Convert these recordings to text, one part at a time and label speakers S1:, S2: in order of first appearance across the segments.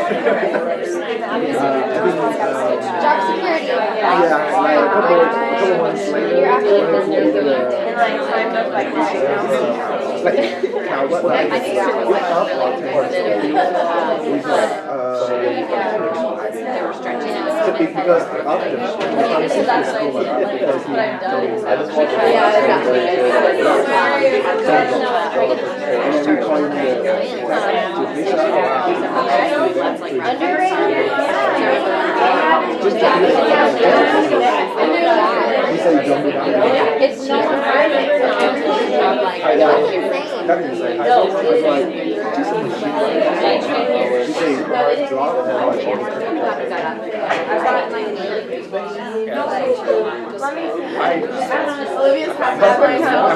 S1: Job security.
S2: Yeah, like a couple months later,
S1: You're actually
S2: like, now what, like,
S1: I think it's
S2: what up, he's like,
S1: they were stretching out.
S2: because of the conversation is cool, because he knows.
S3: I just want to
S2: And then we call him just he said he jumped down.
S1: It's no one that's insane.
S2: That is like, I was like, just a machine. He said he's hard drop and then like,
S4: Olivia's past that right now.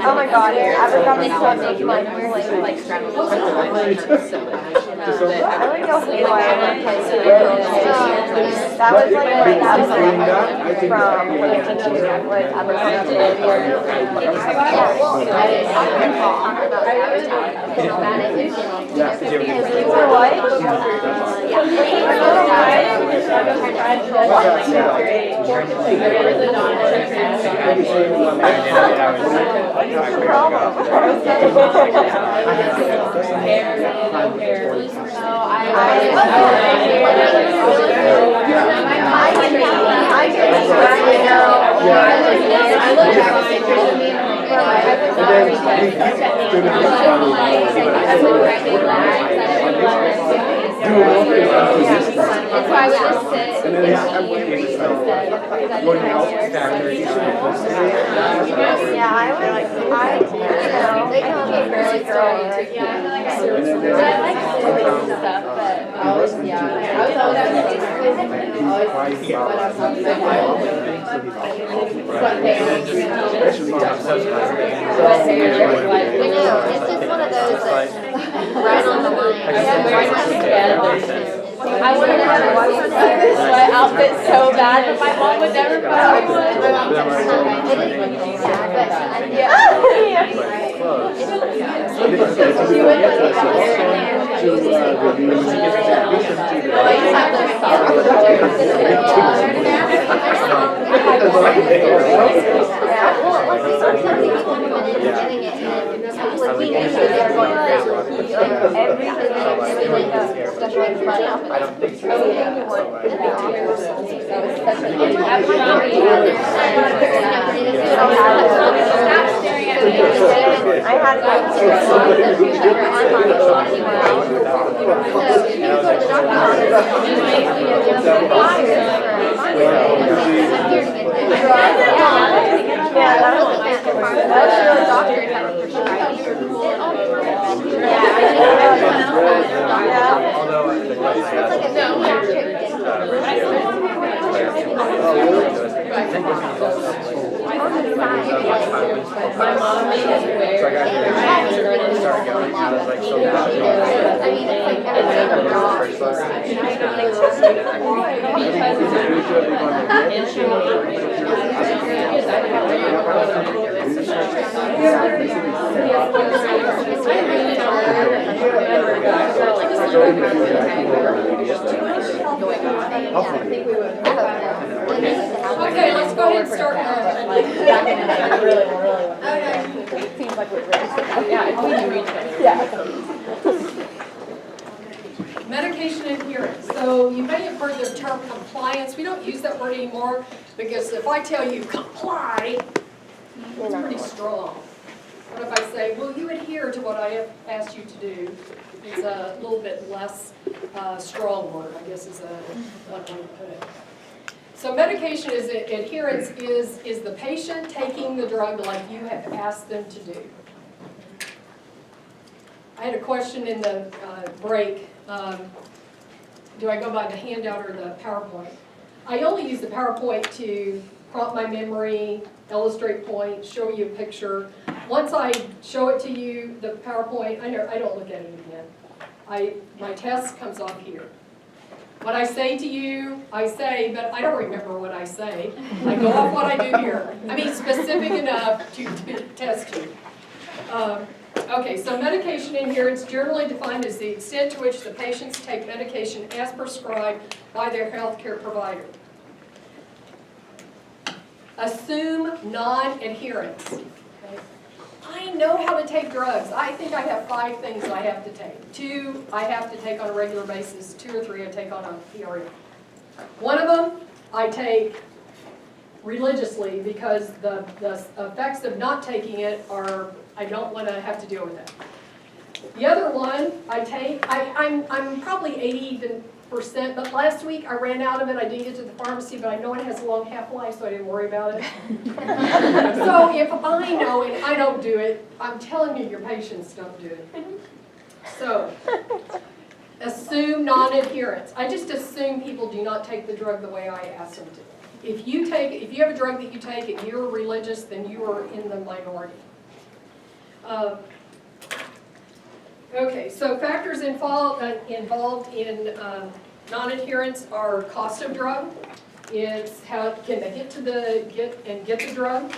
S4: Oh my god, Abercrombie still making my hair like straddled. I don't know who I ever played with. That was like what happened from with Abercrombie. You were what?
S1: That's why I would just sit.
S2: and then going out
S4: Yeah, I they call me girly girl.
S1: But I like doing stuff, but I was it's just one of those that's right on the line. I wanted to have my outfit so bad, but my mom would never put on one.
S3: I don't think so.
S4: I had
S1: My mom made us wear.
S3: Started going, I was like, so bad.
S1: I mean, it's like everything
S5: Okay, let's go ahead and start.
S4: seems like we're ready.
S5: Medication adherence. So you may have heard the term compliance. We don't use that word anymore because if I tell you comply, it's pretty strong. But if I say, will you adhere to what I have asked you to do, it's a little bit less strong word, I guess is one way to put it. So medication adherence is the patient taking the drug like you have asked them to do. I had a question in the break. Do I go by the handout or the PowerPoint? I only use the PowerPoint to prompt my memory, illustrate points, show you a picture. Once I show it to you, the PowerPoint, I don't look at it again. my test comes off here. What I say to you, I say, but I don't remember what I say. I go off what I do here. I mean, specific enough to test you. Okay, so medication adherence generally defined as the extent to which the patients take medication as prescribed by their healthcare provider. Assume non-adherence. Okay. I know how to take drugs. I think I have 5 things I have to take. 2 I have to take on a regular basis. 2 or 3 I take on a PRN. One of them I take religiously because the effects of not taking it are, I don't want to have to deal with it. The other one I take, I'm probably 80%, but last week I ran out of it. I didn't get to the pharmacy, but I know it has a long half-life, so I didn't worry about it. So if I know and I don't do it, I'm telling you, your patients don't do it. So, assume non-adherence. I just assume people do not take the drug the way I ask them to. If you have a drug that you take and you're religious, then you are in the minority. Okay, so factors involved in non-adherence are cost of drug. It's how can they get the drug?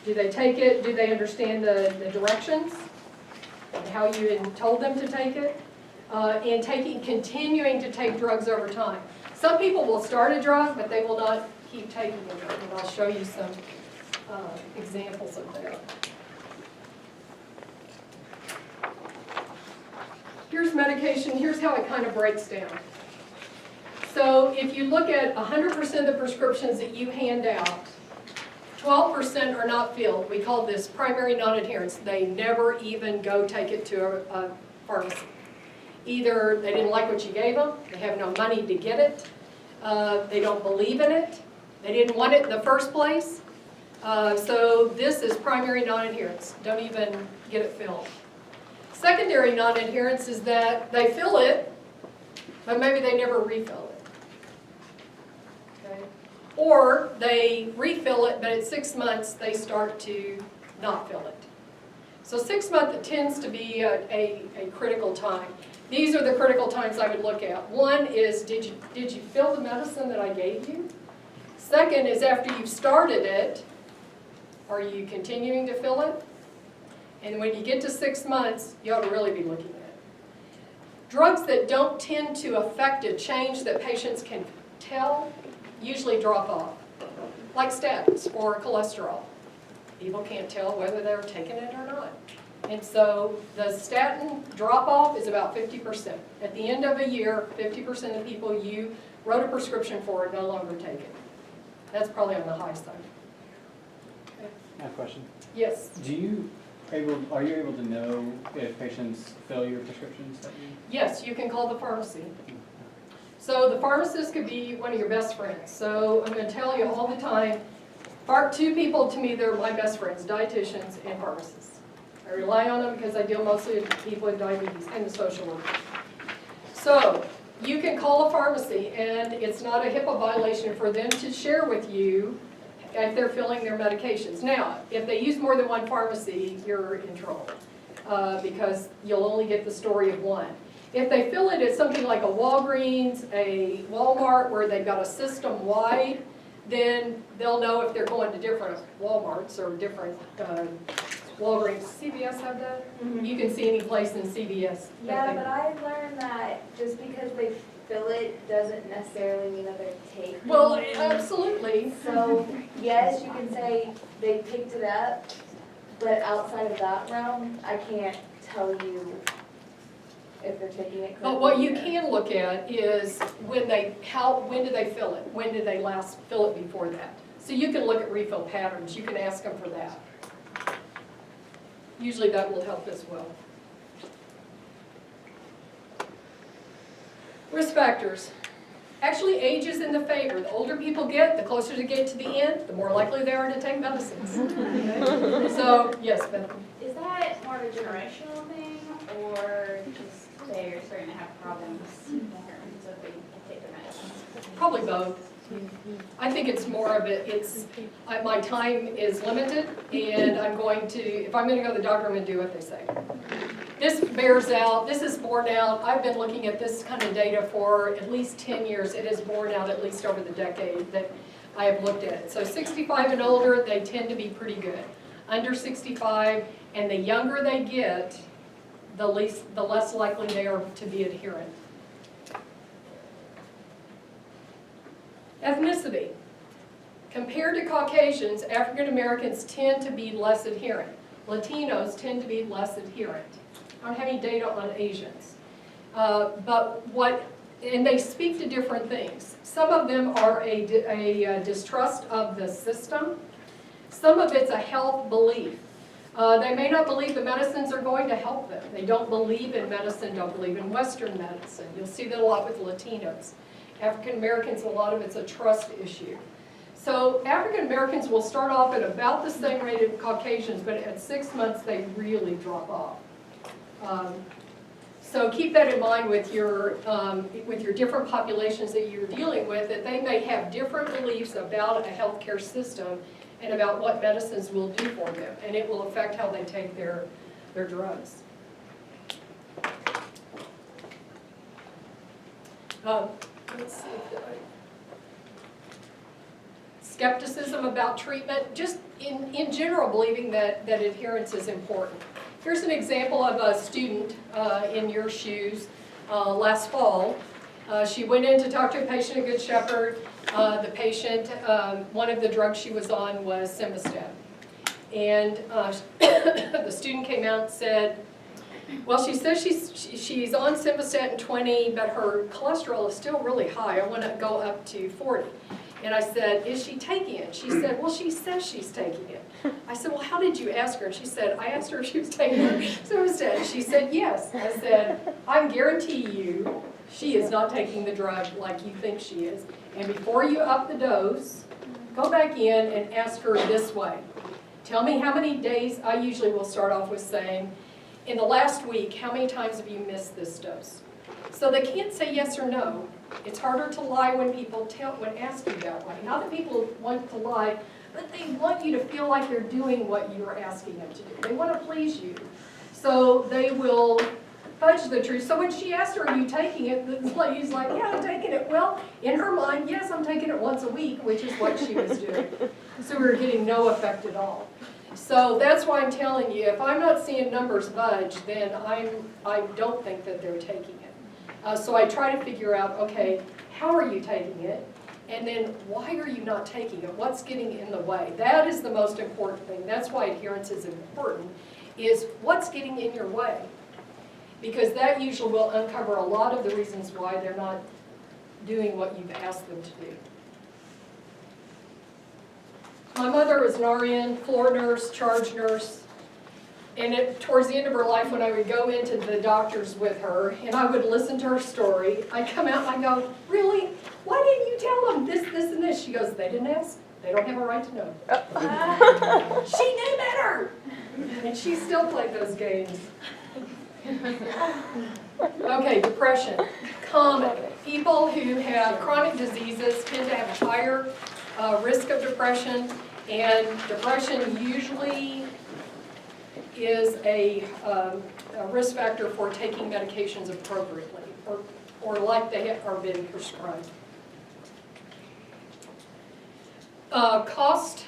S5: Do they take it? Do they understand the directions and how you told them to take it? And continuing to take drugs over time. Some people will start a drug, but they will not keep taking it. And I'll show you some examples of that. Here's medication. Here's how it kind of breaks down. So if you look at 100% of the prescriptions that you hand out, 12% are not filled. We call this primary non-adherence. They never even go take it to a pharmacy. Either they didn't like what you gave them, they have no money to get it, they don't believe in it, they didn't want it in the first place. So this is primary non-adherence. Don't even get it filled. Secondary non-adherence is that they fill it, but maybe they never refill it. Okay? Or they refill it, but at 6 months they start to not fill it. So 6 months tends to be a critical time. These are the critical times I would look at. One is, did you fill the medicine that I gave you? Second is, after you've started it, are you continuing to fill it? And when you get to 6 months, you ought to really be looking at it. Drugs that don't tend to affect a change that patients can tell usually drop off, like statins or cholesterol. People can't tell whether they're taking it or not. And so the statin drop-off is about 50%. At the end of a year, 50% of people you wrote a prescription for no longer take it. That's probably on the high side. Okay.
S6: I have a question.
S5: Yes?
S6: Are you able to know if patients fill your prescriptions that you?
S5: Yes, you can call the pharmacy. So the pharmacist could be one of your best friends. So I'm going to tell you all the time, 2 people to me, they're my best friends, dietitians and pharmacists. I rely on them because I deal mostly with people with diabetes and the social workers. So you can call a pharmacy, and it's not a HIPAA violation for them to share with you if they're filling their medications. Now, if they use more than one pharmacy, you're in trouble because you'll only get the story of one. If they fill it at something like a Walgreens, a Walmart, where they've got a system-wide, then they'll know if they're going to different Walmarts or different Walgreens. CVS have that? Mm-hmm. You can see any place in CVS.
S4: Yeah, but I've learned that just because they fill it doesn't necessarily mean that they're taking it.
S5: Well, absolutely.
S4: So, yes, you can say they picked it up, but outside of that realm, I can't tell you if they're taking it correctly.
S5: But what you can look at is when do they fill it? When did they last fill it before that? So you can look at refill patterns. You can ask them for that. Usually that will help as well. Risk factors. Actually, age is in the favor. The older people get, the closer they get to the end, the more likely they are to take medicines. Okay? So, yes, Beth.
S7: Is that more of a generational thing, or just they're starting to have problems so they take their medicines?
S5: Probably both. I think it's more of it, my time is limited, and if I'm going to go to the doctor, I'm going to do what they say. This bears out, this is borne out, I've been looking at this kind of data for at least 10 years. It is borne out at least over the decade that I have looked at it. So 65 and older, they tend to be pretty good. Under 65, and the younger they get, the less likely they are to be adherent. Ethnicity. Compared to Caucasians, African Americans tend to be less adherent. Latinos tend to be less adherent. I don't have any data on Asians. And they speak to different things. Some of them are a distrust of the system. Some of it's a health belief. They may not believe the medicines are going to help them. They don't believe in medicine, don't believe in Western medicine. You'll see that a lot with Latinos. African Americans, a lot of it's a trust issue. So African Americans will start off at about the same rate as Caucasians, but at 6 months they really drop off. So keep that in mind with your different populations that you're dealing with, that they may have different beliefs about a healthcare system and about what medicines will do for them, and it will affect how they take their drugs. Let's see. Skepticism about treatment, just in general believing that adherence is important. Here's an example of a student in your shoes last fall. She went in to talk to a patient at Good Shepherd. The patient, one of the drugs she was on was Simvastatin. And the student came out and said, well, she says she's on Simvastatin 20, but her cholesterol is still really high. I want to go up to 40. And I said, is she taking it? She said, well, she says she's taking it. I said, well, how did you ask her? And she said, I asked her if she was taking her Simvastatin. She said, yes. I said, I guarantee you she is not taking the drug like you think she is. And before you up the dose, go back in and ask her this way. Tell me how many days. I usually will start off with saying, in the last week, how many times have you missed this dose? So they can't say yes or no. It's harder to lie when people ask you that way. Not that people want to lie, but they want you to feel like they're doing what you're asking them to do. They want to please you. So they will fudge the truth. So when she asked her, are you taking it? The lady's like, yeah, I'm taking it. Well, in her mind, yes, I'm taking it once a week, which is what she was doing. So we were getting no effect at all. So that's why I'm telling you, if I'm not seeing numbers budge, then I don't think that they're taking it. So I try to figure out, okay, how are you taking it? And then why are you not taking it? What's getting in the way? That is the most important thing. That's why adherence is important, is what's getting in your way? Because that usually will uncover a lot of the reasons why they're not doing what you've asked them to do. My mother was an RN, floor nurse, charge nurse, and towards the end of her life when I would go into the doctors with her and I would listen to her story, I'd come out and I'd go, really? Why didn't you tell them this, this, and this? She goes, they didn't ask. They don't have a right to know. She knew better! And she still played those games. Okay, depression. Common. People who have chronic diseases tend to have a higher risk of depression, and depression usually is a risk factor for taking medications appropriately, or like they are being prescribed. Cost.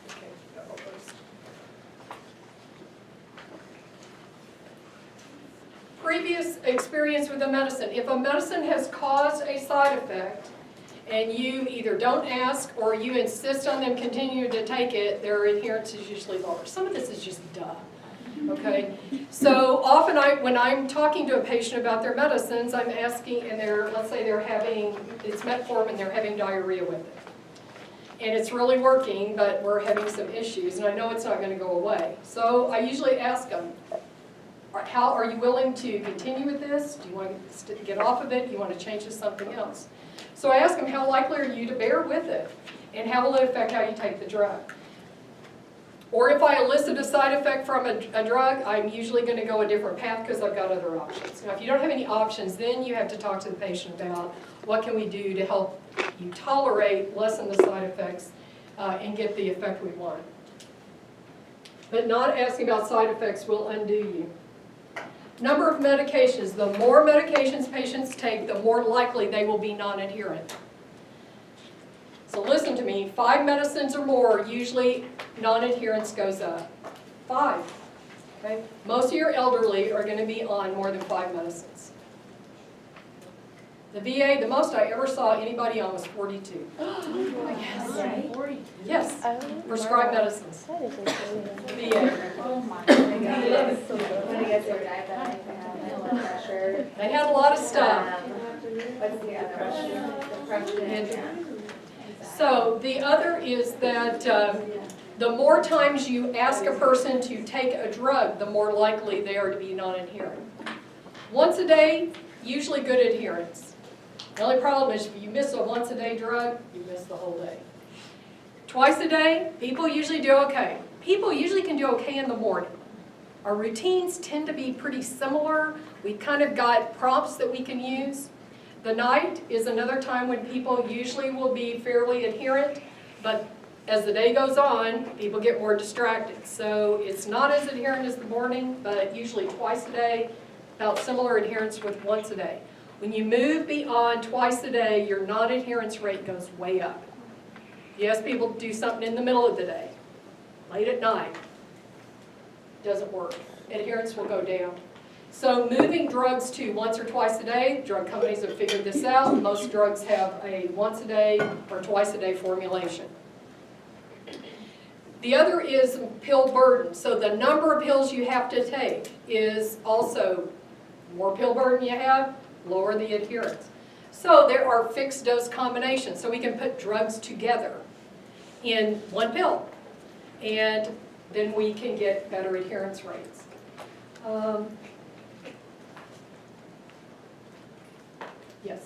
S5: Okay, previous experience with the medicine. If a medicine has caused a side effect, and you either don't ask or you insist on them continuing to take it, their adherence is usually lower. Some of this is just duh, okay? So often when I'm talking to a patient about their medicines, I'm asking, and let's say they're having, it's metformin and they're having diarrhea with it. And it's really working, but we're having some issues, and I know it's not going to go away. So I usually ask them, how are you willing to continue with this? Do you want to get off of it? Do you want to change to something else? So I ask them, how likely are you to bear with it? And how will it affect how you take the drug? Or if I elicit a side effect from a drug, I'm usually going to go a different path because I've got other options. Now, if you don't have any options, then you have to talk to the patient about what can we do to help you tolerate, lessen the side effects, and get the effect we want. but not asking about side effects will undo you. Number of medications. The more medications patients take, the more likely they will be non-adherent. So listen to me, 5 medicines or more, usually non-adherence goes up. 5. Okay? Most of your elderly are going to be on more than 5 medicines. The VA, the most I ever saw anybody on was 42. Yes, prescribed medicines.
S1: That is insane.
S5: VA.
S7: Oh my
S4: When I guess they were diabetic, they had high blood pressure.
S5: They had a lot of stuff.
S4: What's the other one? Depression.
S5: So the other is that the more times you ask a person to take a drug, the more likely they are to be non-adherent. Once a day, usually good adherence. The only problem is if you miss a once-a-day drug, you miss the whole day. Twice a day, people usually do okay. People usually can do okay in the morning. Our routines tend to be pretty similar. We've kind of got prompts that we can use. The night is another time when people usually will be fairly adherent, but as the day goes on, people get more distracted. So it's not as adherent as the morning, but usually twice a day, about similar adherence with once a day. When you move beyond twice a day, your non-adherence rate goes way up. You ask people to do something in the middle of the day, late at night, doesn't work. Adherence will go down. So moving drugs to once or twice a day, drug companies have figured this out. Most drugs have a once a day or twice a day formulation. The other is pill burden. So the number of pills you have to take is also, more pill burden you have, lower the adherence. So there are fixed dose combinations. So we can put drugs together in one pill, and then we can get better adherence rates. Yes.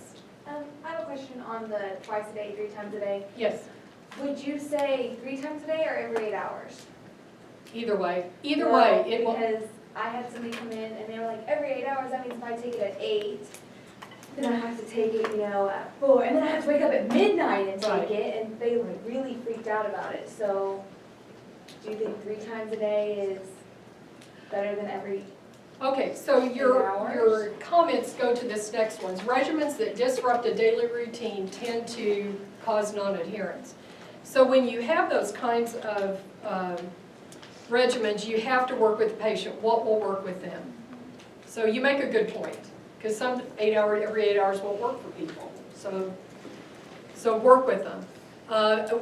S4: I have a question on the twice a day, 3 times a day.
S5: Yes.
S4: Would you say 3 times a day or every 8 hours?
S5: Either way. Either way, it will.
S4: Because I had somebody come in and they were like, every 8 hours, that means if I take it at 8, then I have to take it, at 4, and then I have to wake up at midnight and
S5: Right.
S4: take it, and they like really freaked out about it. So, do you think 3 times a day is better than every?
S5: Okay, so your
S4: hours?
S5: comments go to this next one. Regimens that disrupt a daily routine tend to cause non-adherence. So when you have those kinds of regimens, you have to work with the patient. What will work with them? So you make a good point, because some every 8 hours won't work for people. So work with them.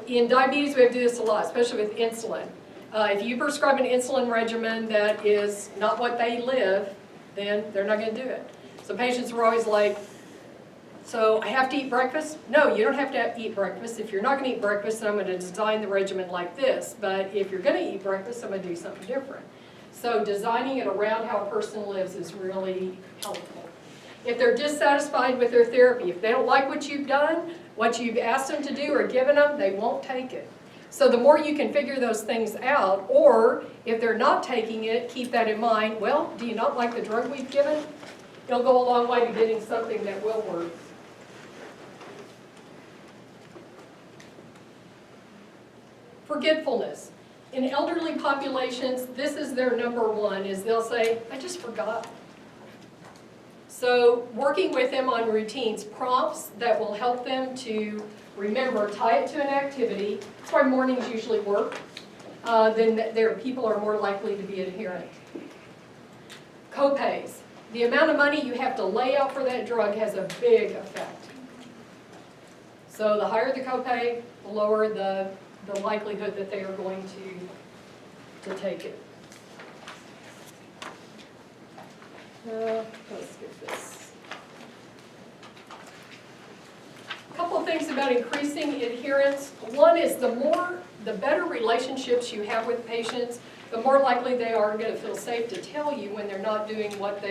S5: In diabetes, we have to do this a lot, especially with insulin. If you prescribe an insulin regimen that is not what they live, then they're not going to do it. So patients are always like, so I have to eat breakfast? No, you don't have to eat breakfast. If you're not going to eat breakfast, then I'm going to design the regimen like this. But if you're going to eat breakfast, I'm going to do something different. So designing it around how a person lives is really helpful. If they're dissatisfied with their therapy, if they don't like what you've done, what you've asked them to do or given them, they won't take it. So the more you can figure those things out, or if they're not taking it, keep that in mind. Well, do you not like the drug we've given? It'll go a long way to getting something that will work. Forgetfulness. In elderly populations, this is their number one, is they'll say, I just forgot. So working with them on routines, prompts that will help them to remember, tie it to an activity. That's why mornings usually work. Then their people are more likely to be adherent. Copays. The amount of money you have to lay out for that drug has a big effect. So the higher the copay, the lower the likelihood that they are going to take it. Let's skip this. A couple of things about increasing adherence. One is the better relationships you have with patients, the more likely they are going to feel safe to tell you when they're not doing what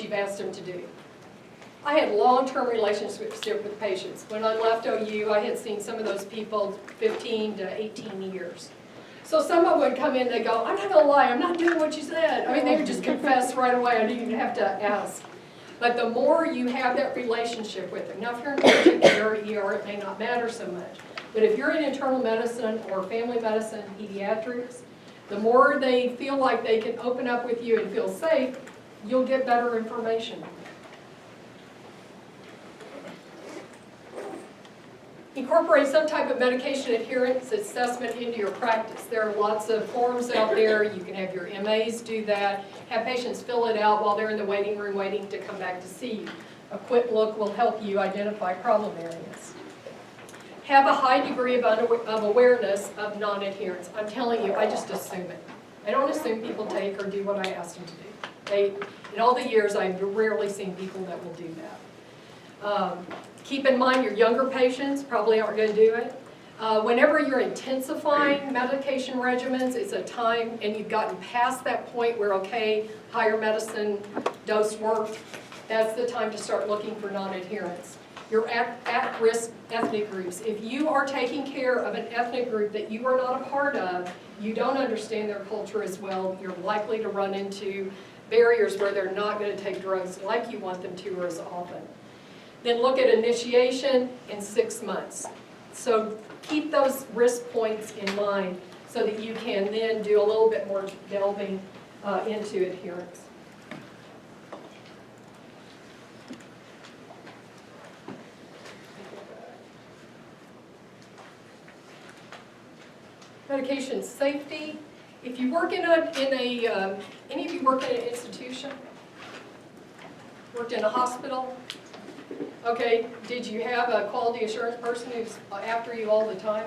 S5: you've asked them to do. I had long-term relationships with patients. When I left OU, I had seen some of those people 15 to 18 years. So some of them would come in, they go, I'm not going to lie, I'm not doing what you said. I mean, they would just confess right away. I didn't even have to ask. But the more you have that relationship with them, now if you're in urgent care or ER, it may not matter so much. But if you're in internal medicine or family medicine, pediatrics, The more they feel like they can open up with you and feel safe, you'll get better information. Incorporate some type of medication adherence assessment into your practice. There are lots of forms out there. You can have your MAs do that. Have patients fill it out while they're in the waiting room waiting to come back to see you. A quick look will help you identify problem areas. Have a high degree of awareness of non-adherence. I'm telling you, I just assume it. I don't assume people take or do what I ask them to do. In all the years, I've rarely seen people that will do that. Keep in mind your younger patients probably aren't going to do it. Whenever you're intensifying medication regimens, it's a time, and you've gotten past that point where, okay, higher medicine dose worked, that's the time to start looking for non-adherence. Your at-risk ethnic groups. If you are taking care of an ethnic group that you are not a part of, you don't understand their culture as well, you're likely to run into barriers where they're not going to take drugs like you want them to or as often. Then look at initiation in 6 months. So keep those risk points in mind so that you can then do a little bit more delving into adherence. Medication safety. If you work any of you work in an institution? Worked in a hospital? Okay, did you have a quality assurance person who's after you all the time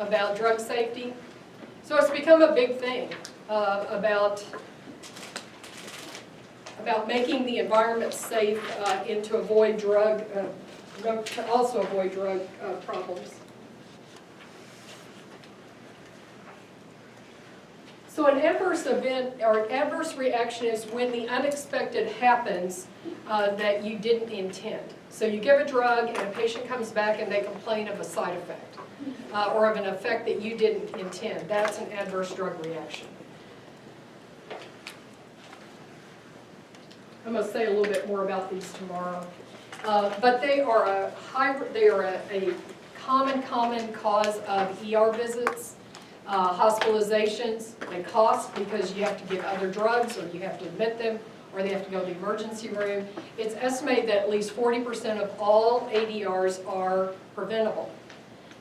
S5: about drug safety? So it's become a big thing about making the environment safe and to avoid to also avoid drug problems. So an adverse event or adverse reaction is when the unexpected happens that you didn't intend. So you give a drug and a patient comes back and they complain of a side effect or of an effect that you didn't intend. That's an adverse drug reaction. I'm going to say a little bit more about these tomorrow. But they are a common cause of ER visits. Hospitalizations, they cost because you have to give other drugs or you have to admit them or they have to go to the emergency room. It's estimated that at least 40% of all ADRs are preventable.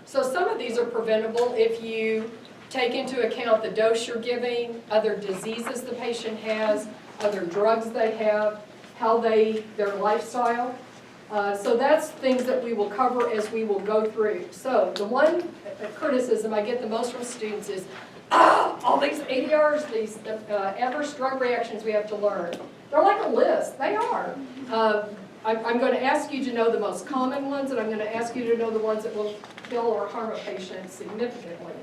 S5: So some of these are preventable if you take into account the dose you're giving, other diseases the patient has, other drugs they have, their lifestyle. So that's things that we will cover as we will go through. So the one criticism I get the most from students is, all these ADRs, these adverse drug reactions we have to learn. They're like a list. They are. I'm going to ask you to know the most common ones, and I'm going to ask you to know the ones that will kill or harm a patient significantly.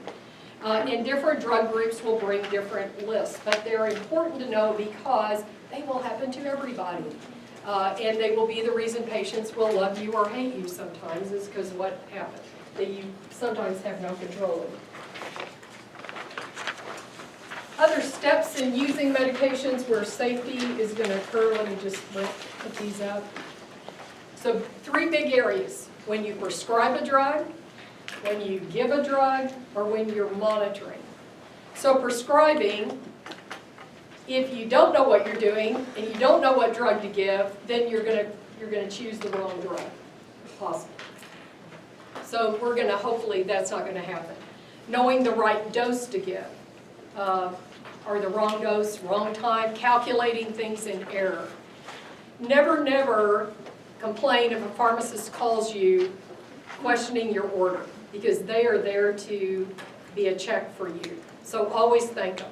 S5: And different drug groups will bring different lists, but they're important to know because they will happen to everybody. And they will be the reason patients will love you or hate you sometimes is because of what happened that you sometimes have no control over. Other steps in using medications where safety is going to occur, let me just put these up. So 3 big areas: when you prescribe a drug, when you give a drug, or when you're monitoring. So prescribing, if you don't know what you're doing and you don't know what drug to give, then you're gonna choose the wrong drug, if possible. So we're gonna, hopefully that's not gonna happen. Knowing the right dose to give, or the wrong dose, wrong time, calculating things in error. Never complain if a pharmacist calls you questioning your order, because they are there to be a check for you. So always thank them.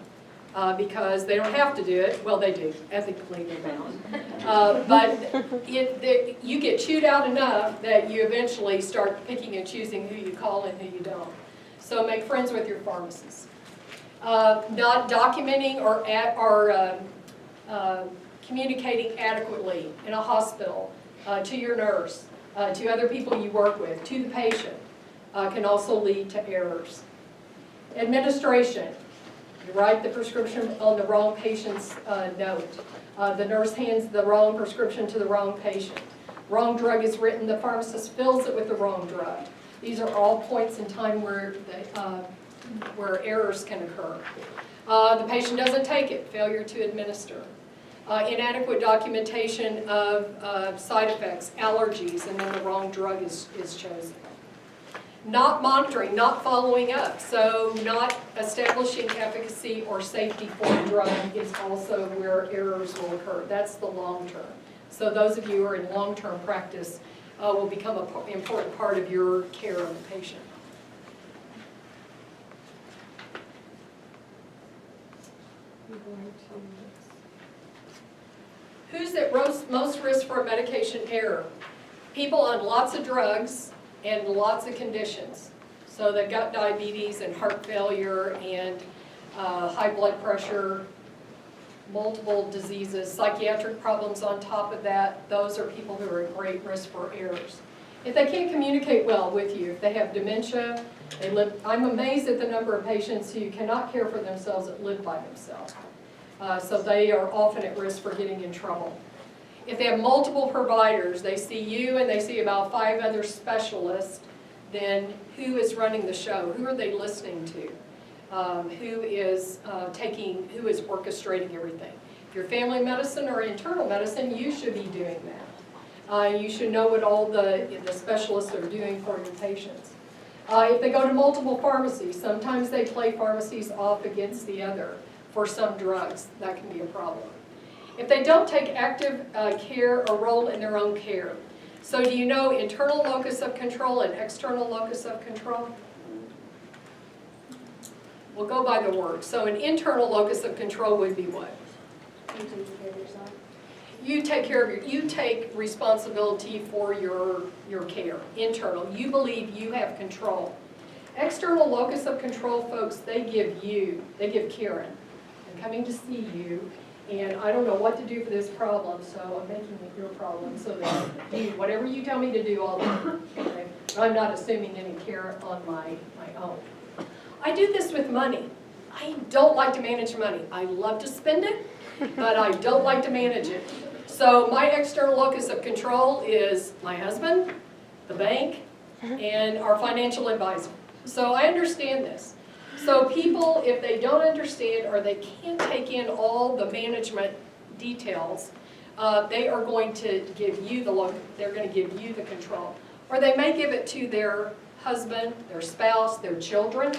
S5: Because they don't have to do it. Well, they do. Ethically, they're bound. But you get chewed out enough that you eventually start picking and choosing who you call and who you don't. So make friends with your pharmacist. Not documenting or communicating adequately in a hospital to your nurse, to other people you work with, to the patient, can also lead to errors. Administration. You write the prescription on the wrong patient's note. The nurse hands the wrong prescription to the wrong patient. Wrong drug is written, the pharmacist fills it with the wrong drug. These are all points in time where errors can occur. The patient doesn't take it, failure to administer. Inadequate documentation of side effects, allergies, and then the wrong drug is chosen. Not monitoring, not following up, so not establishing efficacy or safety for a drug is also where errors will occur. That's the long term. So those of you who are in long-term practice will become an important part of your care of the patient. Who's at most risk for a medication error? People on lots of drugs and lots of conditions. So they've got diabetes and heart failure and high blood pressure, multiple diseases, psychiatric problems on top of that. Those are people who are at great risk for errors. If they can't communicate well with you, if they have dementia, I'm amazed at the number of patients who cannot care for themselves that live by themselves. So they are often at risk for getting in trouble. If they have multiple providers, they see you and they see about 5 other specialists, then who is running the show? Who are they listening to? Who is orchestrating everything? If you're family medicine or internal medicine, you should be doing that. You should know what all the specialists are doing for your patients. If they go to multiple pharmacies, sometimes they play pharmacies off against the other for some drugs. That can be a problem. If they don't take active care or role in their own care. So do you know internal locus of control and external locus of control? We'll go by the word. So an internal locus of control would be what? You take care of you take responsibility for your care, internal. You believe you have control. External locus of control, folks, they give Karen. I'm coming to see you, and I don't know what to do for this problem, so I'm making it your problem so that whatever you tell me to do, I'll do. Okay? I'm not assuming any care on my own. I do this with money. I don't like to manage money. I love to spend it, but I don't like to manage it. So my external locus of control is my husband, the bank, and our financial advisor. So I understand this. So people, if they don't understand or they can't take in all the management details, they are going to give you they're going to give you the control. Or they may give it to their husband, their spouse, their children.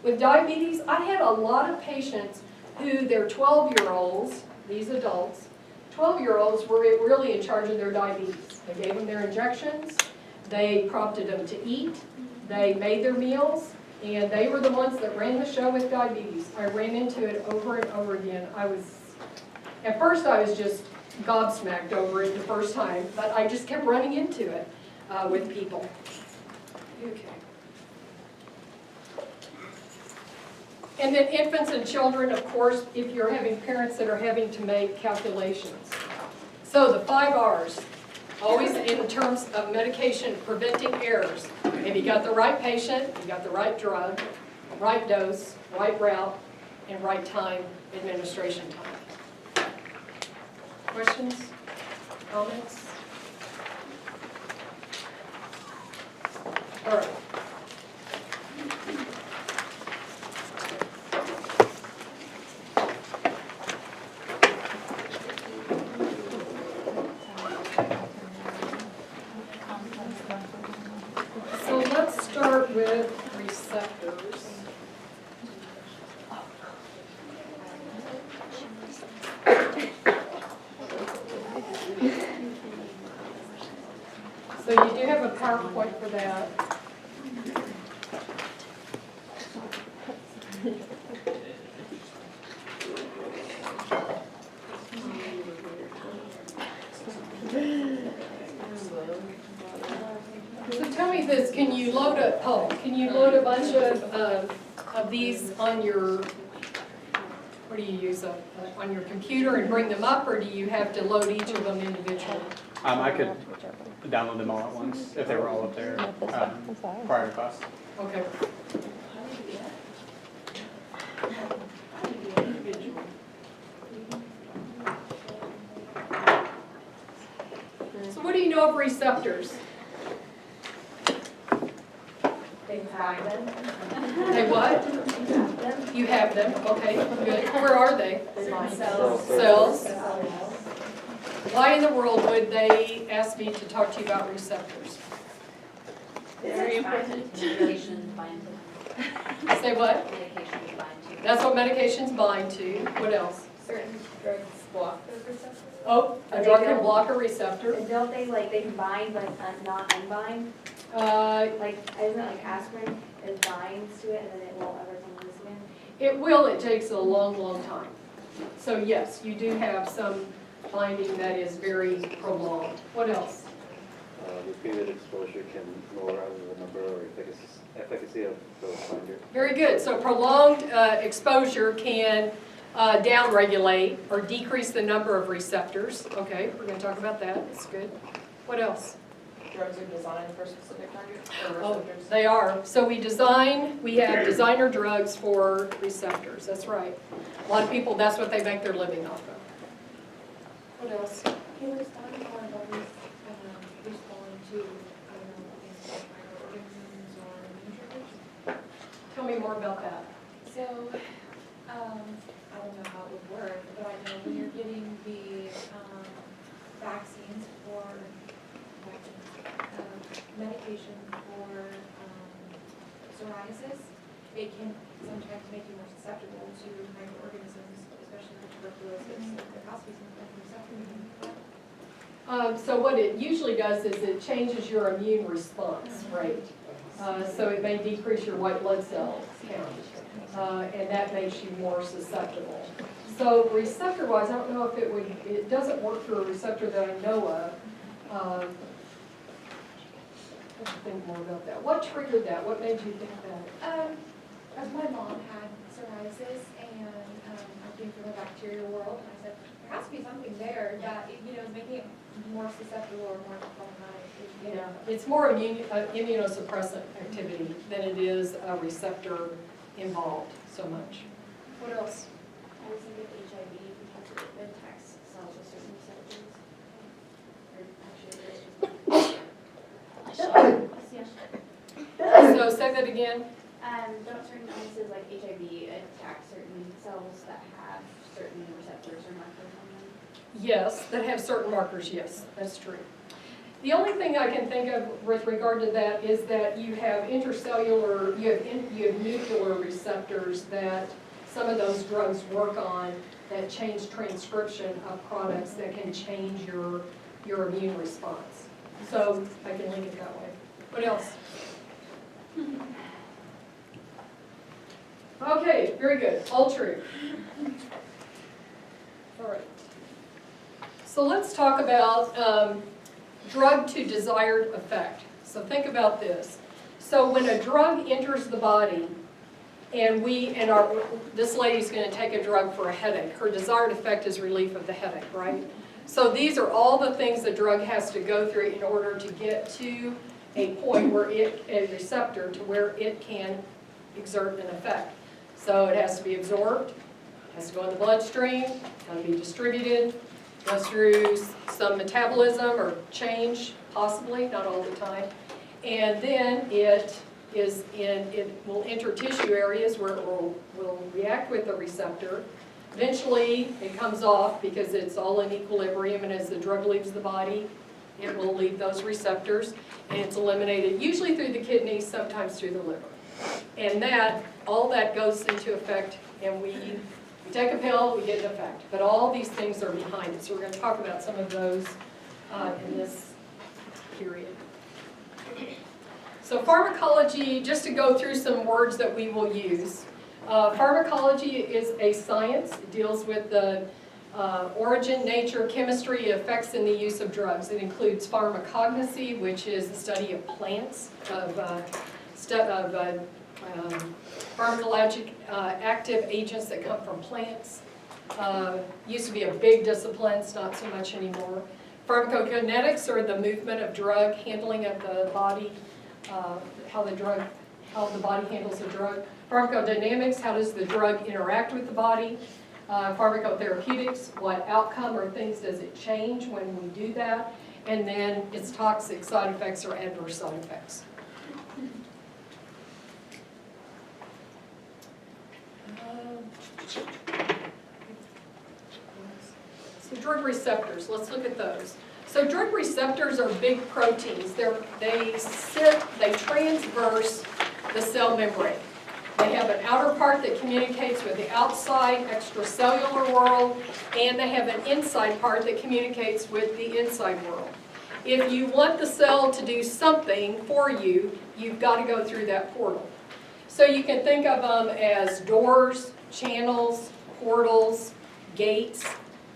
S5: With diabetes, I had a lot of patients who their 12-year-olds, these adults, 12-year-olds were really in charge of their diabetes. They gave them their injections, they prompted them to eat, they made their meals, and they were the ones that ran the show with diabetes. I ran into it over and over again. At first I was just gobsmacked over it the first time, but I just kept running into it with people. Okay. And then infants and children, of course, if you're having parents that are having to make calculations. So the 5 R's, always in terms of medication preventing errors. Have you got the right patient, you got the right drug, right dose, right route, and right time, administration time. Questions? Comments? All right. So let's start with receptors. So you do have a PowerPoint for that. So tell me this, can you load a bunch of these on your, what do you use, on your computer and bring them up, or do you have to load each of them individually?
S6: I could download them all at once if they were all up there prior to class.
S5: Okay. So what do you know of receptors?
S4: have them.
S5: They what? You have them, okay, good. Where are they? Cells. Why in the world would they ask me to talk to you about receptors?
S1: Very important.
S7: Medications bind to
S5: Say what?
S7: medications bind to.
S5: That's what medications bind to. What else?
S1: Certain drugs block those receptors.
S5: Oh, a drug can block a receptor.
S4: And don't they, like, they can bind, but not unbind? Like, isn't it like aspirin, it binds to it and then it won't ever come loose again?
S5: It will, it takes a long, long time. So yes, you do have some binding that is very prolonged. What else?
S2: Repeated exposure can lower the number or efficacy of the binder.
S5: Very good. So prolonged exposure can downregulate or decrease the number of receptors. Okay, we're going to talk about that. That's good. What else?
S1: Drugs are designed for specific targets or
S5: Oh,
S1: receptors.
S5: they are. So we have designer drugs for receptors. That's right. A lot of people, that's what they make their living off of. What else?
S8: Can we start on bodies respond to, I don't know, microorganisms or immune triggers?
S5: Tell me more about that.
S8: So, I don't know how it would work, but I know when you're getting the vaccines for medication for psoriasis, it can sometimes make you more susceptible to microorganisms, especially with tuberculosis. There has to be some kind of receptor.
S5: So what it usually does is it changes your immune response rate. So it may decrease your white blood cell count, and that makes you more susceptible. So receptor-wise, I don't know if it doesn't work for a receptor that I know of. Let's think more about that. What triggered that? What made you think that?
S8: As my mom had psoriasis and I came from the bacterial world, and I said, there has to be something there that, is making it more susceptible or more problematic.
S5: Yeah, it's more immunosuppressant activity than it is a receptor involved so much. What else?
S7: I was thinking of HIV because it attacks cells with certain receptors. Or actually,
S5: So say that again.
S7: don't certain illnesses like HIV attack certain cells that have certain receptors or markers on them?
S5: Yes, that have certain markers, yes, that's true. The only thing I can think of with regard to that is that you have intracellular, you have nuclear receptors that some of those drugs work on that change transcription of products that can change your immune response. So I can link it that way. What else? Okay, very good, all true. All right. So let's talk about drug to desired effect. So think about this. So when a drug enters the body, and this lady's going to take a drug for a headache. Her desired effect is relief of the headache, right? So these are all the things the drug has to go through in order to get to a point where a receptor to where it can exert an effect. So it has to be absorbed, has to go in the bloodstream, has to be distributed, goes through some metabolism or change, possibly, not all the time. And then it will enter tissue areas where it will react with the receptor. Eventually, it comes off because it's all in equilibrium, and as the drug leaves the body, it will leave those receptors, and it's eliminated, usually through the kidneys, sometimes through the liver. And all that goes into effect, and we take a pill, we get an effect. But all these things are behind it, so we're going to talk about some of those in this period. So pharmacology, just to go through some words that we will use. Pharmacology is a science. It deals with the origin, nature, chemistry, effects in the use of drugs. It includes pharmacognosy, which is the study of plants, of pharmacologic active agents that come from plants. Used to be a big discipline, it's not so much anymore. Pharmacokinetics, or the movement of drug, handling of the body, how the body handles the drug. Pharmacodynamics, how does the drug interact with the body? Pharmacotherapeutics, what outcome or things does it change when we do that? And then its toxic side effects or adverse side effects. So drug receptors, let's look at those. So drug receptors are big proteins. They transverse the cell membrane. They have an outer part that communicates with the outside extracellular world, and they have an inside part that communicates with the inside world. If you want the cell to do something for you, you've got to go through that portal. So you can think of them as doors, channels, portals, gates.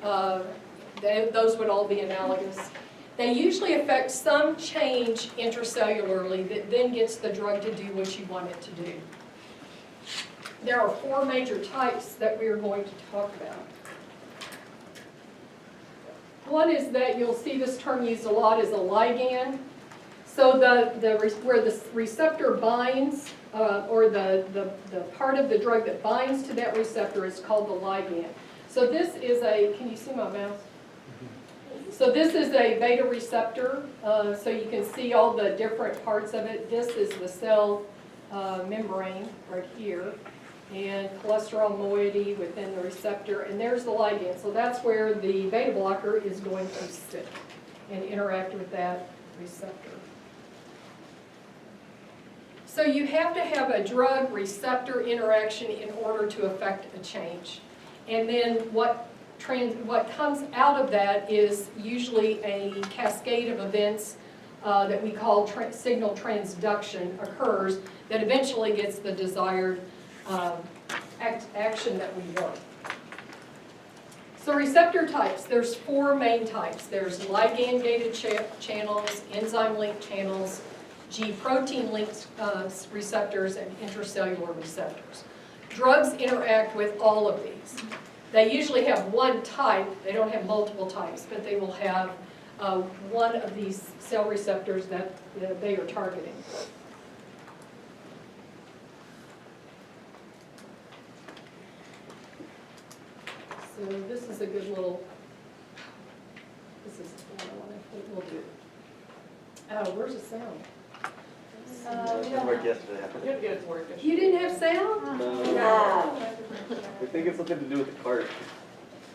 S5: Those would all be analogous. They usually affect some change intracellularly that then gets the drug to do what you want it to do. There are 4 major types that we are going to talk about. One is that you'll see this term used a lot is a ligand. So where the receptor binds, or the part of the drug that binds to that receptor is called the ligand. So this is can you see my mouse? So this is a beta receptor, so you can see all the different parts of it. This is the cell membrane right here, and cholesterol moiety within the receptor, and there's the ligand. So that's where the beta blocker is going to sit and interact with that receptor. So you have to have a drug receptor interaction in order to affect a change. And then what comes out of that is usually a cascade of events that we call signal transduction occurs that eventually gets the desired action that we want. So receptor types, there's 4 main types. There's ligand-gated channels, enzyme-linked channels, G-protein-linked receptors, and intracellular receptors. Drugs interact with all of these. They usually have one type, they don't have multiple types, but they will have one of these cell receptors that they are targeting. So this is a good little, this is the one I think we'll do. Where's the sound?
S3: Didn't work yesterday.
S5: You didn't have sound?
S3: No. I think it's something to do with the cart.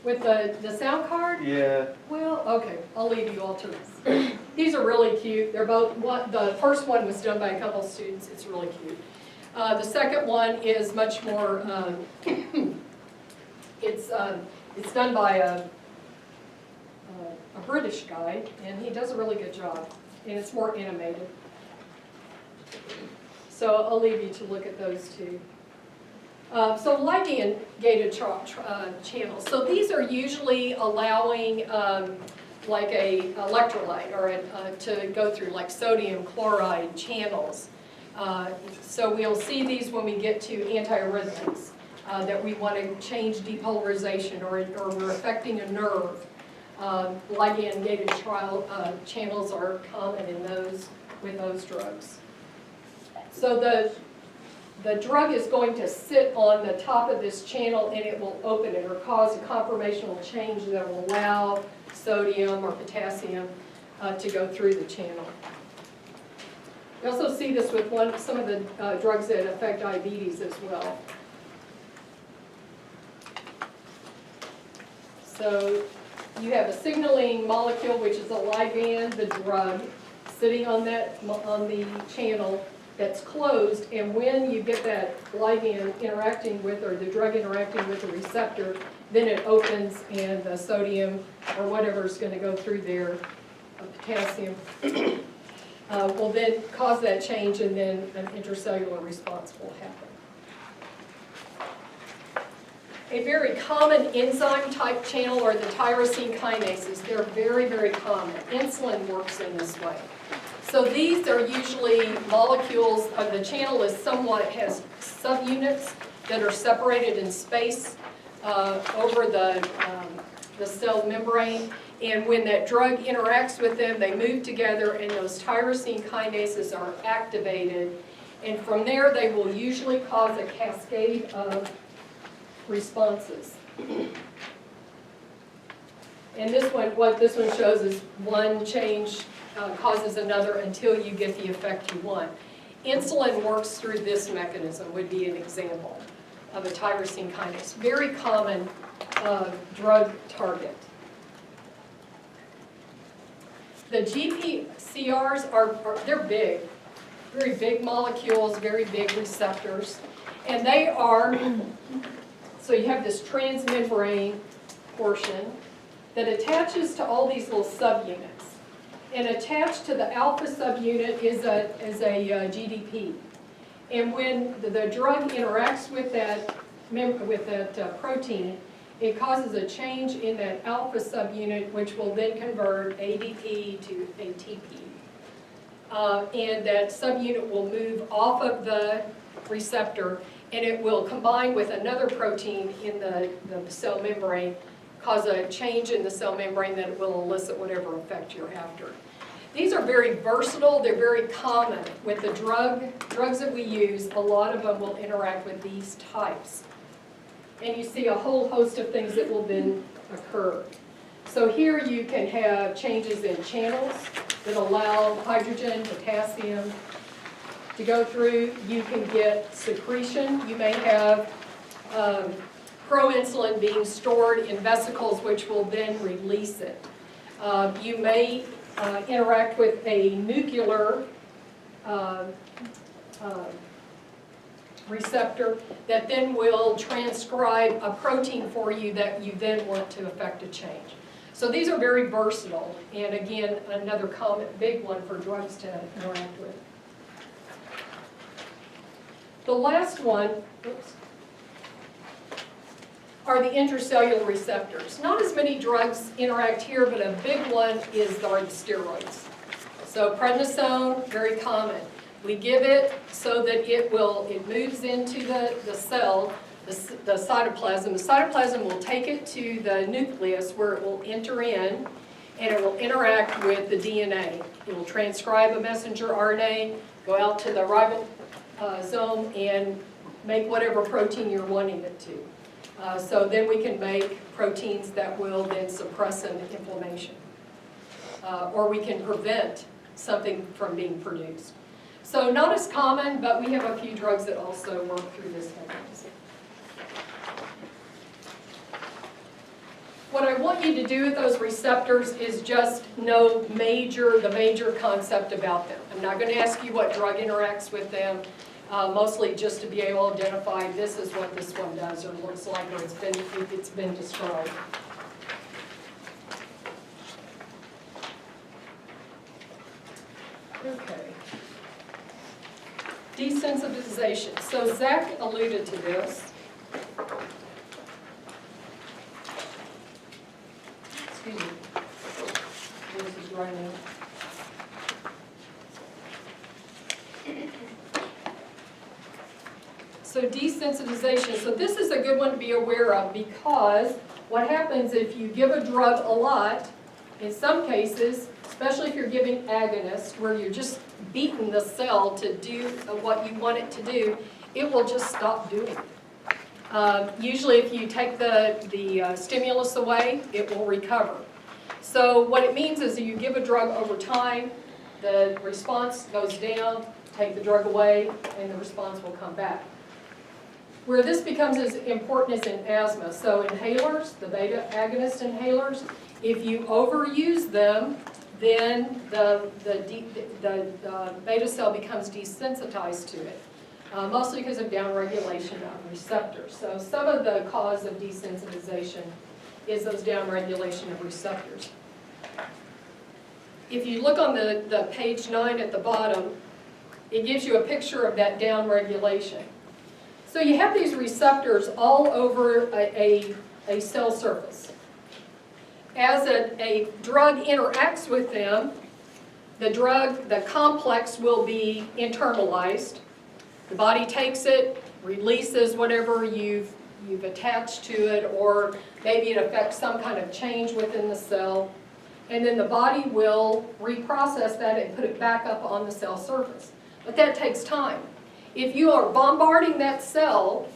S5: With the sound card?
S3: Yeah.
S5: Well, okay, I'll leave you all to this. These are really cute. They're both, the first one was done by a couple of students. It's really cute. The second one is much more, it's done by a British guy, and he does a really good job, and it's more animated. So I'll leave you to look at those two. So ligand-gated channels. So these are usually allowing like a electrolyte or to go through, like sodium chloride channels. So we'll see these when we get to antiarrhythmics, that we want to change depolarization or we're affecting a nerve. Ligand-gated channels are common in those with those drugs. So the drug is going to sit on the top of this channel and it will open it or cause a conformational change that will allow sodium or potassium to go through the channel. We also see this with some of the drugs that affect diabetes as well. So you have a signaling molecule, which is a ligand, the drug, sitting on the channel that's closed, and when you get that ligand interacting with, or the drug interacting with the receptor, then it opens and the sodium or whatever is going to go through there, potassium, will then cause that change, and then an intracellular response will happen. A very common enzyme type channel are the tyrosine kinases. They're very, very common. Insulin works in this way. So these are usually molecules, the channel is somewhat, it has subunits that are separated in space over the cell membrane. And when that drug interacts with them, they move together and those tyrosine kinases are activated. And from there, they will usually cause a cascade of responses. And this one, what this one shows is one change causes another until you get the effect you want. Insulin works through this mechanism, would be an example. of a tyrosine kinase. Very common drug target. The GPCRs they're big, very big molecules, very big receptors. And they are, so you have this transmembrane portion that attaches to all these little subunits. And attached to the alpha subunit is a GDP. And when the drug interacts with that protein, it causes a change in that alpha subunit, which will then convert ADP to ATP. And that subunit will move off of the receptor, and it will combine with another protein in the cell membrane, cause a change in the cell membrane that will elicit whatever effect you're after. These are very versatile, they're very common. With the drugs that we use, a lot of them will interact with these types. And you see a whole host of things that will then occur. So here you can have changes in channels that allow hydrogen, potassium to go through. You can get secretion. You may have proinsulin being stored in vesicles, which will then release it. You may interact with a nuclear receptor that then will transcribe a protein for you that you then want to affect a change. So these are very versatile, and again, another common big one for drugs to interact with. The last one, are the intracellular receptors. Not as many drugs interact here, but a big one are the steroids. So prednisone, very common. We give it so that it moves into the cell, the cytoplasm. The cytoplasm will take it to the nucleus where it will enter in, and it will interact with the DNA. It will transcribe a messenger RNA, go out to the ribosome, and make whatever protein you're wanting it to. So then we can make proteins that will then suppress an inflammation. Or we can prevent something from being produced. So not as common, but we have a few drugs that also work through this mechanism. What I want you to do with those receptors is just know the major concept about them. I'm not going to ask you what drug interacts with them. Mostly just to be able to identify this is what this one does or looks like, or it's been described. Okay. Desensitization. So Zach alluded to this. Excuse me. This is running. So desensitization, so this is a good one to be aware of, because what happens if you give a drug a lot, in some cases, especially if you're giving agonists, where you're just beating the cell to do what you want it to do, it will just stop doing it. Usually if you take the stimulus away, it will recover. So what it means is that you give a drug over time, the response goes down, take the drug away, and the response will come back. Where this becomes as important as in asthma. So inhalers, the beta agonist inhalers, if you overuse them, then the beta cell becomes desensitized to it, mostly because of downregulation of receptors. So some of the cause of desensitization is those downregulation of receptors. If you look on the page 9 at the bottom, it gives you a picture of that downregulation. So you have these receptors all over a cell surface. As a drug interacts with them, the complex will be internalized. The body takes it, releases whatever you've attached to it, or maybe it affects some kind of change within the cell. And then the body will reprocess that and put it back up on the cell surface. But that takes time. If you are bombarding that cell,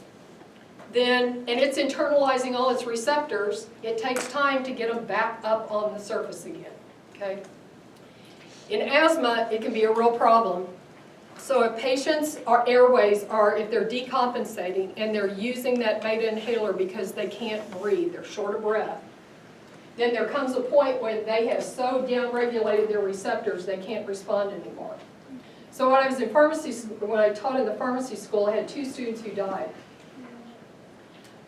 S5: and it's internalizing all its receptors, it takes time to get them back up on the surface again, okay? In asthma, it can be a real problem. So if patients' airways are, if they're decompensating and they're using that beta inhaler because they can't breathe, they're short of breath, then there comes a point when they have so downregulated their receptors they can't respond anymore. So when I was in pharmacy, when I taught in the pharmacy school, I had 2 students who died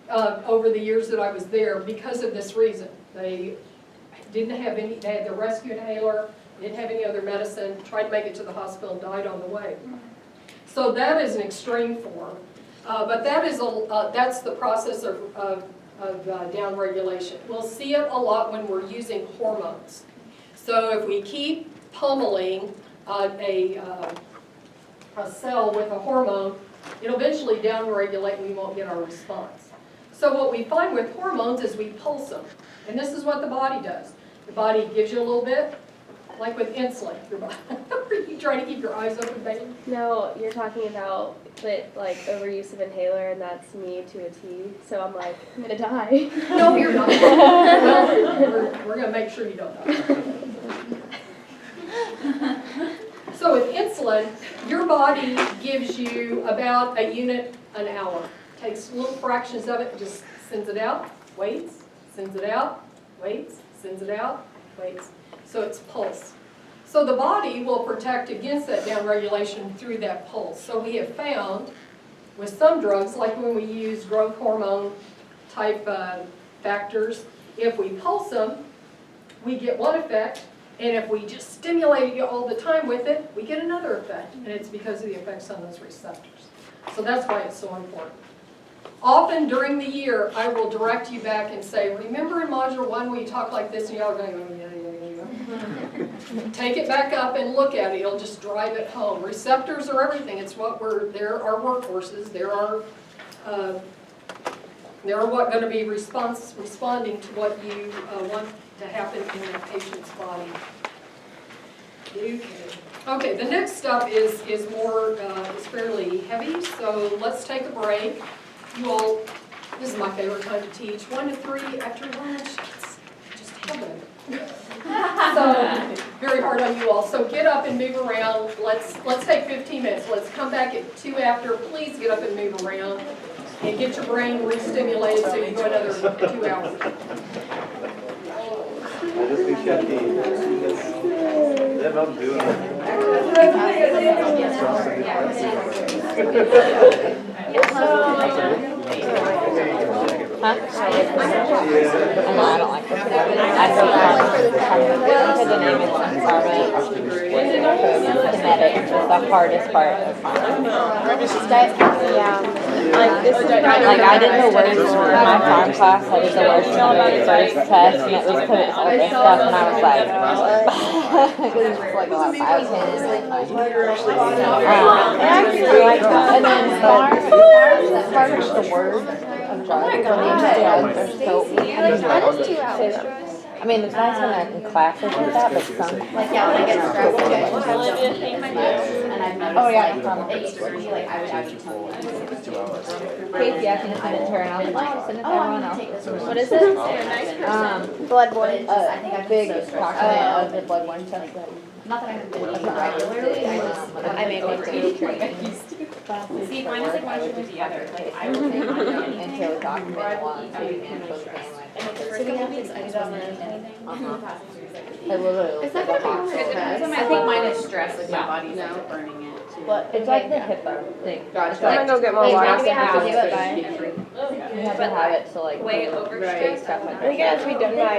S5: over the years that I was there because of this reason. They didn't have any, they had their rescue inhaler, didn't have any other medicine, tried to make it to the hospital and died on the way. So that is an extreme form. But that is that's the process of downregulation. We'll see it a lot when we're using hormones. So if we keep pummeling a cell with a hormone, it'll eventually downregulate and we won't get our response. So what we find with hormones is we pulse them. And this is what the body does. The body gives you a little bit, like with insulin. Are you trying to keep your eyes open, baby?
S1: No, you're talking about like overuse of inhaler, and that's me to a T. So I'm like, I'm gonna die.
S5: No, you're not. Well, we're gonna make sure you don't die. So with insulin, your body gives you about a unit an hour. Takes little fractions of it, and just sends it out, waits, sends it out, waits, sends it out, waits. So it's pulse. So the body will protect against that downregulation through that pulse. So we have found with some drugs, like when we use growth hormone type factors, if we pulse them, we get one effect, and if we just stimulate you all the time with it, we get another effect, and it's because of the effects on those receptors. So that's why it's so important. Often during the year, I will direct you back and say, remember in Module 1 when you talk like this, and y'all are going, oh, yeah. Take it back up and look at it. It'll just drive it home. Receptors are everything. It's what they're our workhorses. They're what going to be responding to what you want to happen in the patient's body. Okay, the next stuff is more is fairly heavy. So let's take a break. You all, this is my favorite time to teach. 1 to 3 after lunch. It's just heaven. So very hard on you all. So get up and move around. Let's take 15 minutes. Let's come back at 2 after. Please get up and move around and get your brain re-stimulated so you go another 2 hours.
S3: I just think caffeine. They're not doing
S1: Huh? I don't like this. I feel bad. The name is genetics is the hardest part of farming. Yeah. Like this is like I did the worst for my farm class. I did the worst on the first test, and it was putting all this stuff, and I was like, it was just like a lot. I was actually like that. And then farm is the word. They're so easy. I mean, it's nice when they're in classes like that, but some.
S9: Like, yeah, when I get stressed, and I've noticed,
S1: Oh, yeah,
S9: like, it used to be, like, I would actually tell you.
S1: Casey, I think it's her, and I was like, send it to everyone else. What is it?
S9: Bloodborne.
S1: I think a big approximate of the bloodborne stuff.
S9: Not that I've been eating regularly, I made one too.
S7: See, mine is like one should do the other, like I will take mine down
S1: Until we talk about one, so we can put the same way.
S7: and the first couple weeks I just wasn't eating anything.
S1: I literally.
S8: Is that gonna be
S7: I think mine is stress, like my body's like burning it too.
S1: But it's like the HIPAA thing.
S9: Gotcha.
S1: Like,
S9: I'm gonna go get
S1: they
S9: more
S1: have
S9: water.
S1: to have
S9: Do
S1: it
S9: it
S1: by. You have to have it to like.
S7: Way over
S1: Right.
S7: stressed.
S1: Stuff like
S8: I think it
S1: that.
S8: has to be done by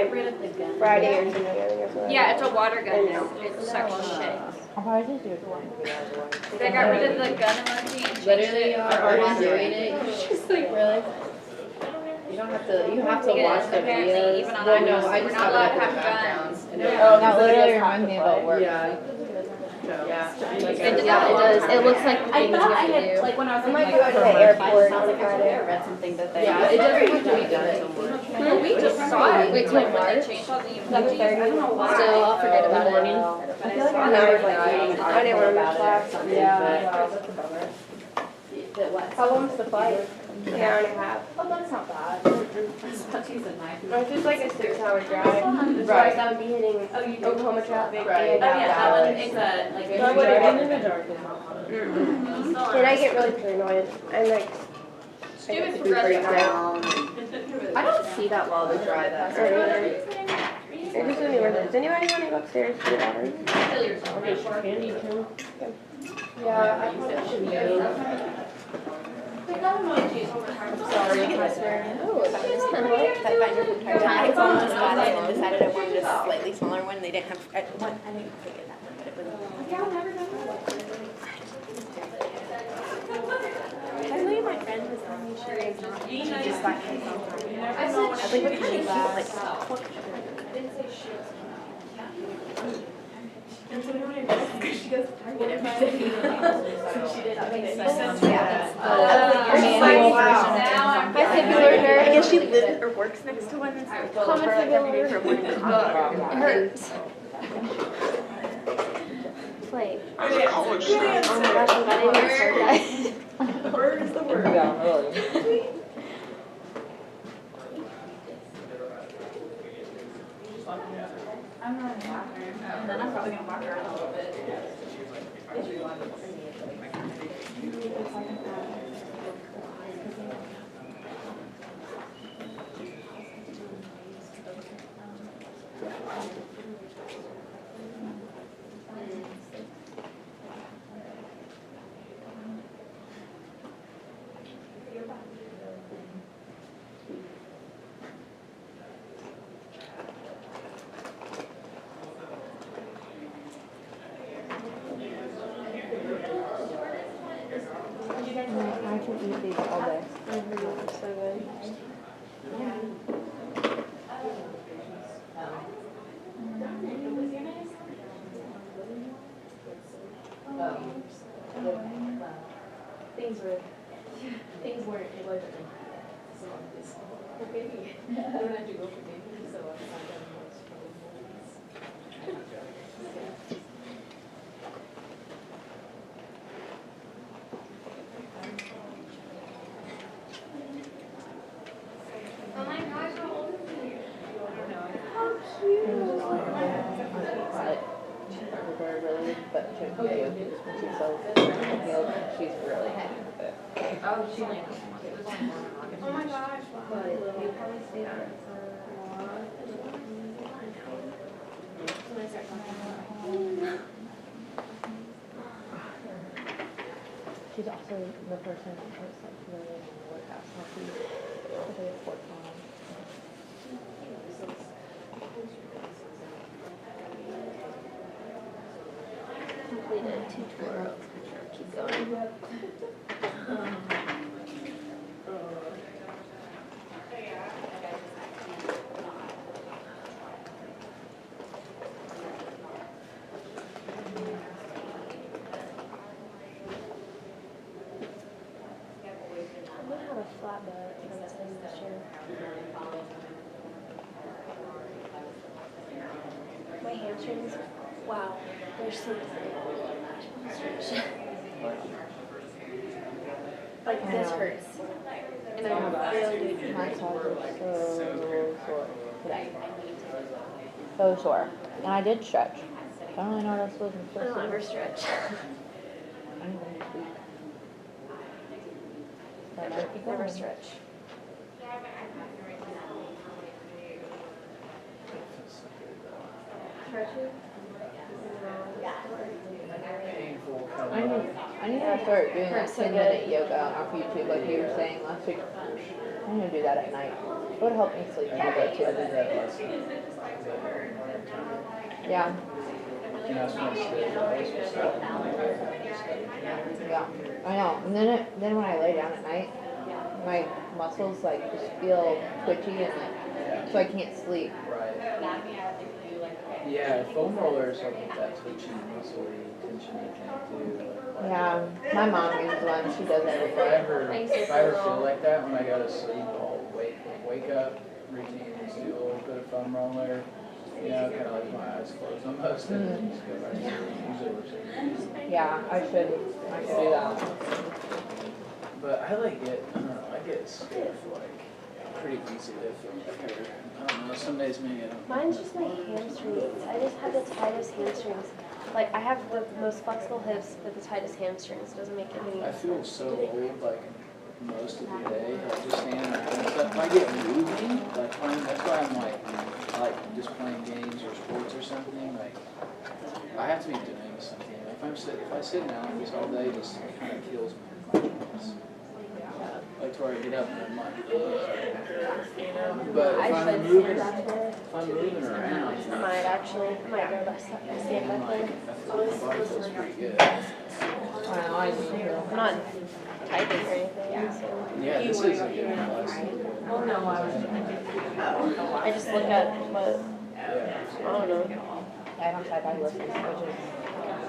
S8: Friday or January or something.
S7: Yeah, it's a water gun now. It sucks shit.
S1: I'll probably just do it one.
S7: They got rid of the gun emoji and changed
S9: Literally,
S7: it.
S9: our artist doing it. She's like, really? You don't have to, you have to watch the
S7: Apparently,
S9: videos.
S7: even on
S9: Well,
S7: ours,
S9: no, I
S7: we're
S9: just
S7: not
S9: have
S7: allowed
S9: it
S7: to
S9: in
S7: have
S9: the background.
S7: guns.
S1: Oh, that literally reminds me about work.
S9: Yeah. Yeah.
S1: Yeah, it does. It looks like
S7: I
S1: things
S7: thought
S1: you
S7: I
S1: have to
S7: had,
S1: do.
S7: like when I was
S8: I
S7: in
S8: might
S7: like
S8: go to the airport on
S7: I
S8: Friday.
S7: read something that they.
S9: Yeah, it doesn't have to be done.
S7: Well, we just saw it.
S1: Wait, till
S7: Like when
S1: March?
S7: they changed all the emojis.
S1: 7:30.
S7: I don't know why.
S1: Still, I'll forget about it.
S7: But
S8: I feel like I'm not like I didn't want to miss class.
S9: Yeah.
S1: That's a bummer.
S9: But what?
S8: How long's the flight?
S9: An hour and a half.
S7: Oh, that's not bad.
S9: It's just like a 6-hour drive.
S6: Right.
S9: So I would be hitting Oklahoma traffic
S6: Right.
S9: and
S7: Oh, yeah, that one,
S9: Dallas.
S7: it's a, like.
S9: So I would've
S7: driving
S9: been
S7: in the dark is not fun.
S9: And I get really paranoid. I'm like, I get to be pretty down.
S7: I don't see that well to drive that.
S9: It just wouldn't be worth it. Does anybody want to go upstairs to the battery?
S7: Kill yourself.
S9: Yeah, I probably should go.
S7: Sorry, I swear.
S9: Oh, that was kind of like that binder from Target. I almost got it and decided I wanted a slightly smaller one. They didn't have, I didn't take it that one, but it was. I believe my friend was telling me she is not, she just got hit sometime. I was like, what kind of heat, like, pork she goes to Target every day. So she did. Yeah. My sibling, I guess she lives or works next to one. Common every day for morning coffee. It hurts. It's like, oh my gosh, I'm glad I didn't start that.
S1: Where's the word? Yeah, really.
S7: I'm not in the bathroom, and then I'm probably gonna walk around a little bit.
S1: I can eat these all day.
S9: So good.
S7: Things weren't, it wasn't. So, for baby, I don't have to go for baby, so I'm not done much for movies.
S8: Oh my gosh, how old is he?
S1: But she's really happy with it.
S7: Oh, she only.
S8: Oh my gosh, wow.
S9: You probably stay on it for a while.
S1: She's also the person that's like really in the workhouse hockey. They have Fort Tom.
S9: Completed 2 tour. Keep going. I might have a flat butt for this thing this year. My hamstrings, wow, they're so stretch. Like this hurts. And I'm really doing
S1: My calves are so sore today. So sore. And I did stretch. I don't really know what else was
S9: I don't ever stretch.
S1: I don't really sleep. But I keep
S9: Never
S1: going.
S9: stretch. Stretching?
S1: I need to start doing that 10-minute yoga off YouTube like you were saying last week. I'm gonna do that at night. It would help me sleep a little bit too. Yeah. Yeah, I know. And then when I lay down at night, my muscles like just feel twitchy and like, so I can't sleep.
S10: Yeah, foam rollers help with that twitchy, muscly tension you can't do.
S1: Yeah, my mom uses one. She does it every day.
S10: If I ever feel like that when I go to sleep, I'll wake up, routine is do a little bit of foam roller, you know, kind of like my eyes closed almost, and then just go back to sleep. Usually works.
S1: Yeah, I should do that.
S10: But I like it, I don't know, I get stiff like pretty easily. I feel better. I don't know. Some days maybe I don't.
S11: Mine's just my hamstrings. I just have the tightest hamstrings. Like, I have the most flexible hips, but the tightest hamstrings. It doesn't make any
S10: I feel so old like most of the day. Like just standing around and stuff. If I get moving, like that's why I'm like I like just playing games or sports or something. Like I have to be doing something. If I sit down this all day, just kind of kills me. Like to where I get up and I'm like, but if I'm moving around,
S11: I might actually, I might go stand back there.
S10: I feel my body feels pretty good.
S1: I'm not typing or anything, so.
S10: Yeah, this is a good class.
S1: I just look at what,
S10: Yeah.
S1: I don't know. I don't type, I listen, which is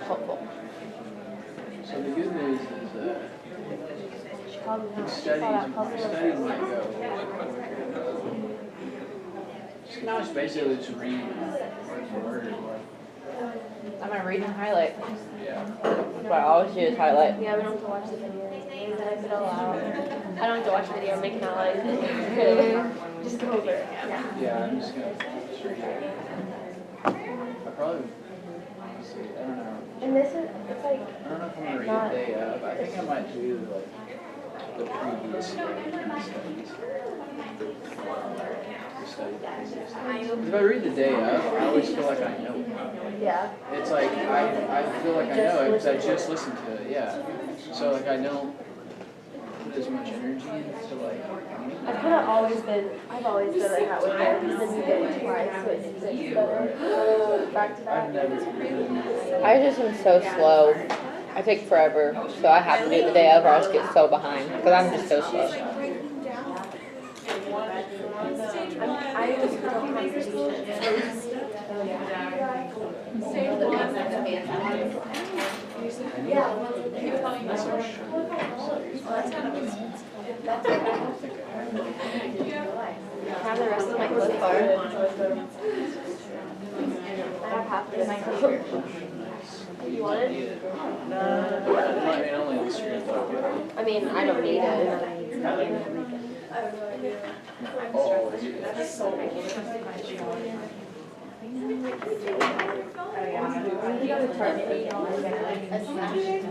S1: helpful.
S10: So the good news is
S11: She called me out. She
S10: studying
S11: called out, called me
S10: might go. No, it's basically just reading word for word.
S1: I'm gonna read and highlight.
S10: Yeah.
S1: That's what I always do is highlight.
S11: Yeah, we don't have to watch the video. I type it all out. I don't have to watch the video, I'm making outlines. Just go over it.
S10: Yeah, I'm just gonna just read it. I probably, let's see, I don't know.
S11: And this is, it's like,
S10: I don't know if I'm gonna read the day of. I think I might do like the previous day studies. If I read the day of, I always feel like I know it.
S11: yeah.
S10: It's like I feel like I know it because I just listened to it, yeah. So like I don't put as much energy into like.
S11: I've kind of always been, I've always been like that with it, and then you get it twice, so it sticks better. Back to
S10: I've
S11: back.
S10: never.
S1: I just am so slow. I take forever, so I have to do it the day of or I just get so behind, because I'm just so slow.
S11: I was from conversation. Have the rest of my clip bar. I have half of this. You want it?
S10: I mean, only the street though.
S11: I mean, I don't need it.
S10: Oh,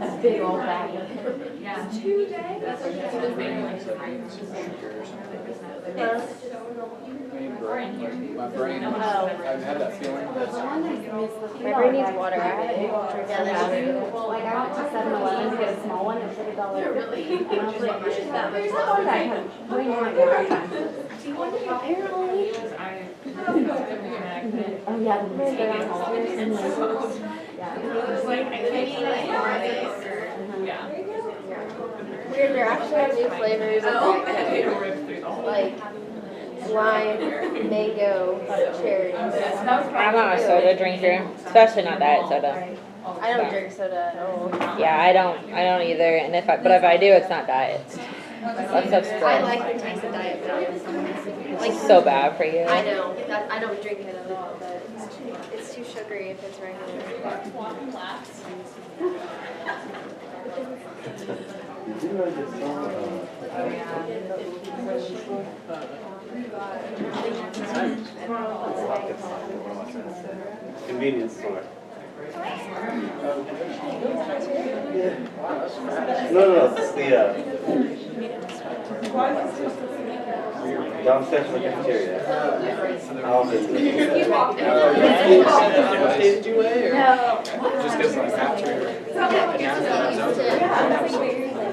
S1: A big old bag.
S10: my brain, I've had that feeling that
S11: My brain needs water. I haven't drink
S12: Well, like I went to 7-Eleven to get a small one, it was like $1. And I was like, there's no way I had way more than that.
S11: apparently.
S12: Oh, yeah, the big
S11: Weird, there actually are new flavors of like lime, mango, cherry.
S1: I'm not a soda drinker, especially not diet soda.
S11: I don't drink soda at all.
S1: Yeah, I don't either. And if I do, it's not diet. That stuff's
S11: I
S1: gross.
S11: like the taste of diet soda.
S1: Like so bad for you.
S11: I know, I don't drink it at all, but it's too sugary if it's regular.
S2: Did you know this song? Convenience store. No, it's the downstairs in the cafeteria. Alvin.
S10: did you weigh or?
S6: Just because like after,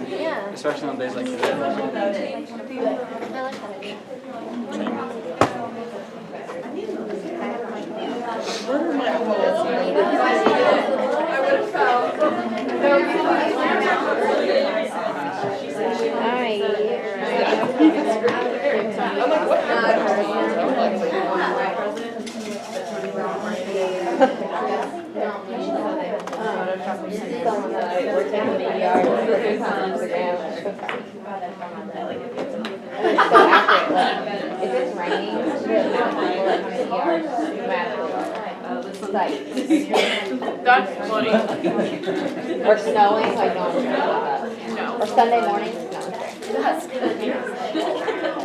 S11: Yeah.
S6: especially on days like today.
S11: I like that idea.
S1: We're taking the yard on Instagram. It's so accurate. Like, if it's raining, there's not people that come to the yard.
S5: That's funny.
S1: Or snowing, like no one's gonna do that. Or Sunday morning, no one's there.
S9: That's good.